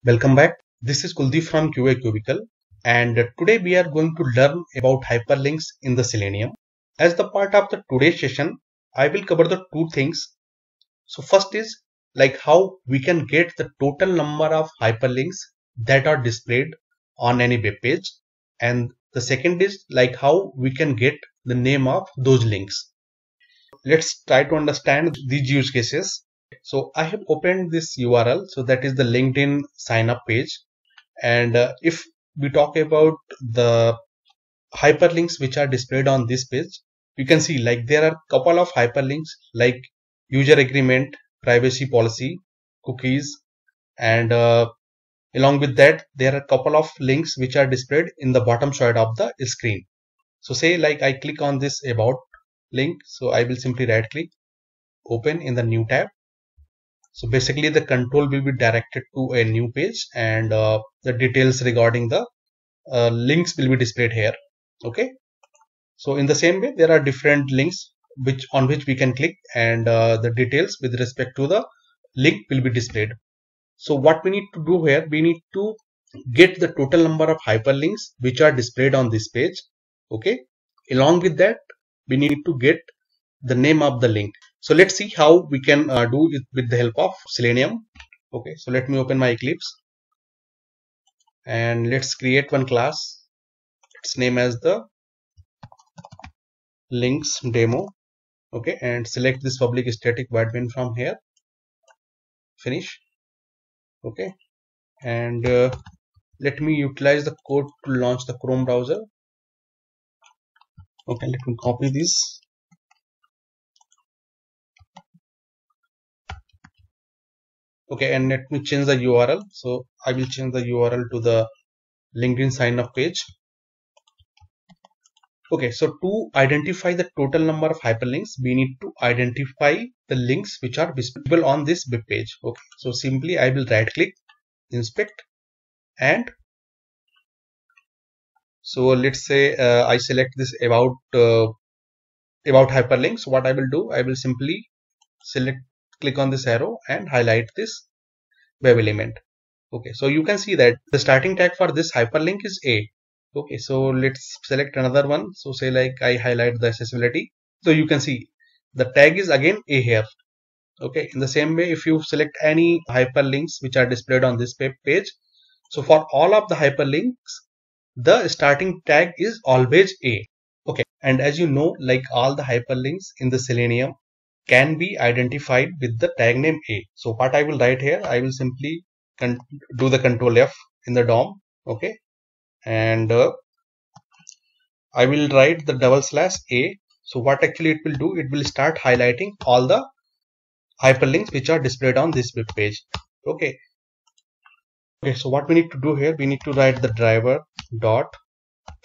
Welcome back. This is Kuldeep from QA Cubicle, and today we are going to learn about hyperlinks in the Selenium. As the part of the today's session, I will cover the two things. So first is like how we can get the total number of hyperlinks that are displayed on any web page, and the second is like how we can get the name of those links. Let's try to understand these use cases. So I have opened this URL, so that is the LinkedIn sign up page. And if we talk about the hyperlinks which are displayed on this page, you can see like there are couple of hyperlinks like user agreement, privacy policy, cookies, and along with that there are a couple of links which are displayed in the bottom side of the screen. So say like I click on this about link, so I will simply right click, open in the new tab. So basically the control will be directed to a new page, and the details regarding the links will be displayed here. Okay, so in the same way there are different links on which we can click, and the details with respect to the link will be displayed. So what we need to do here, we need to get the total number of hyperlinks which are displayed on this page. Okay, along with that we need to get the name of the link. So let's see how we can do it with the help of Selenium. Okay, so let me open my Eclipse and let's create one class. Its name as the links demo. Okay, and select this public static void main from here. Finish. Okay, and let me utilize the code to launch the Chrome browser. Okay, let me copy this. Okay, and let me change the URL. So I will change the URL to the LinkedIn sign up page. Okay, so to identify the total number of hyperlinks, we need to identify the links which are visible on this web page. Okay, so simply I will right click, inspect, and so let's say I select this about hyperlink. So what I will do, I will simply click on this arrow and highlight this web element. Okay, so you can see that the starting tag for this hyperlink is A. Okay, so let's select another one. So say like I highlight the accessibility. So you can see the tag is again A here. Okay, in the same way, if you select any hyperlinks which are displayed on this page, so for all of the hyperlinks, the starting tag is always A. Okay, and as you know, like all the hyperlinks in the Selenium can be identified with the tag name A. So what I will write here, I will simply do the Control F in the DOM. Okay, and I will write the /A. So what actually it will do, it will start highlighting all the hyperlinks which are displayed on this web page. Okay, so what we need to do here, we need to write the driver dot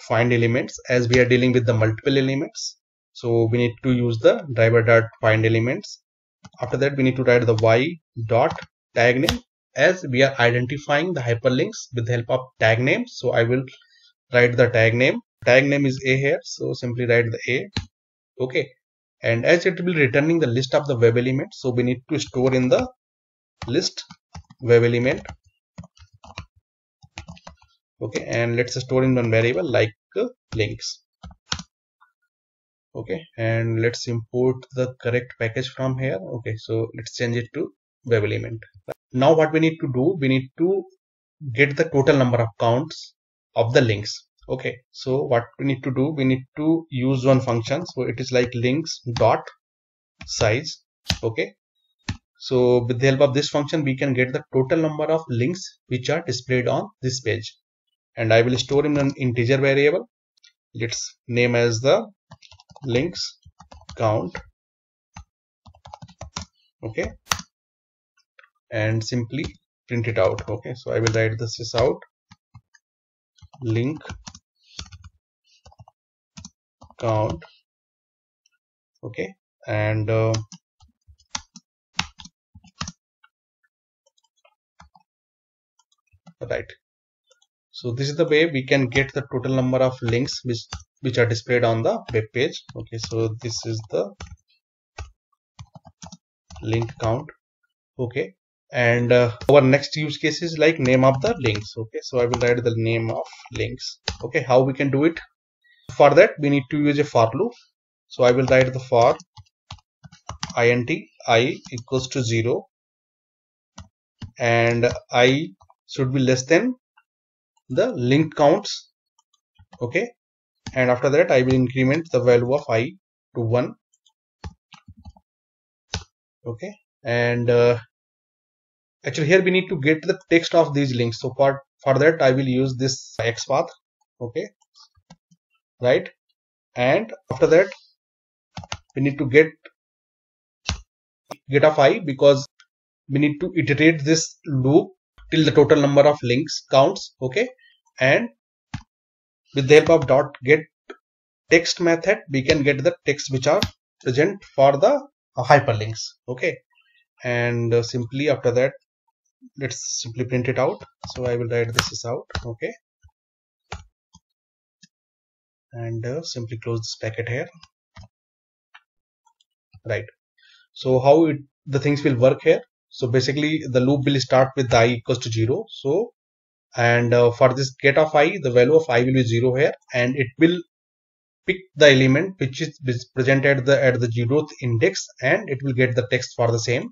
find elements, as we are dealing with the multiple elements. So we need to use the driver dot find elements. After that we need to write the y dot tag name, as we are identifying the hyperlinks with the help of tag name. So I will write the tag name. Tag name is A here, so simply write the A. Okay, and as it will be returning the list of the web elements, so we need to store in the list web element. Okay, and let's store in one variable like links. Okay, and let's import the correct package from here. Okay, so let's change it to web element. Now what we need to do, we need to get the total number of counts of the links. Okay, so what we need to do, we need to use one function. So it is like links dot size. Okay, so with the help of this function we can get the total number of links which are displayed on this page, and I will store in an integer variable. Let's name as the links count. Okay, and simply print it out. Okay, so I will write this out, link count. Okay, and right, so this is the way we can get the total number of links which are displayed on the web page. Okay, so this is the link count. Okay, And our next use case is like name of the links. Okay, so I will write the name of links. Okay, how we can do it? For that we need to use a for loop. So I will write the for int I equals to 0 and I should be less than the link counts. Okay, and after that I will increment the value of I to 1. Okay, and actually here we need to get the text of these links. So for that I will use this XPath. Okay, right, and after that we need to get of I, because we need to iterate this loop till the total number of links counts. Okay, and with the help of dot get text method we can get the text which are present for the hyperlinks. Okay, and simply after that let's simply print it out. So I will write this is out. Okay, and simply close this bracket here. Right, so how the things will work here? So basically the loop will start with the I equals to 0. So and for this get of I, the value of I will be 0 here, and it will pick the element which is presented at the 0th index, and it will get the text for the same.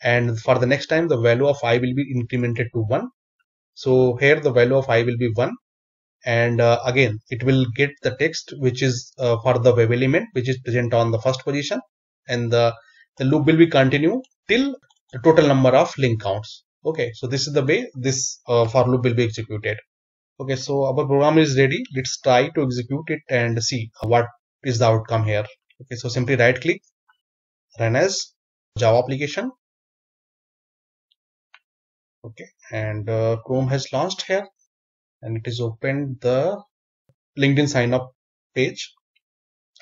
And for the next time the value of I will be incremented to 1. So here the value of I will be 1, and again it will get the text which is for the web element which is present on the first position, and the loop will be continue till the total number of link counts. Okay, so this is the way this for loop will be executed. Okay, so our program is ready. Let's try to execute it and see what is the outcome here. Okay, so simply right click, run as Java application. Okay, and Chrome has launched here, and it is opened the LinkedIn sign up page.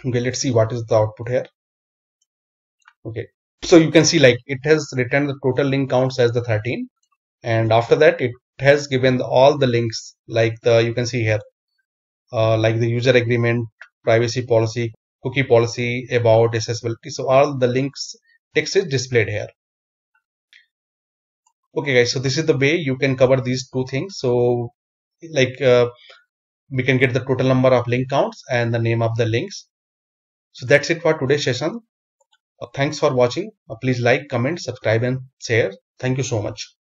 Okay, let's see what is the output here. Okay, so you can see like it has returned the total link counts as the 13, and after that it has given all the links like you can see here like the user agreement, privacy policy, cookie policy, about, accessibility. So all the links text is displayed here. Okay guys, so this is the way you can cover these two things. So like we can get the total number of link counts and the name of the links. So that's it for today's session. Thanks for watching. Please like, comment, subscribe and share. Thank you so much.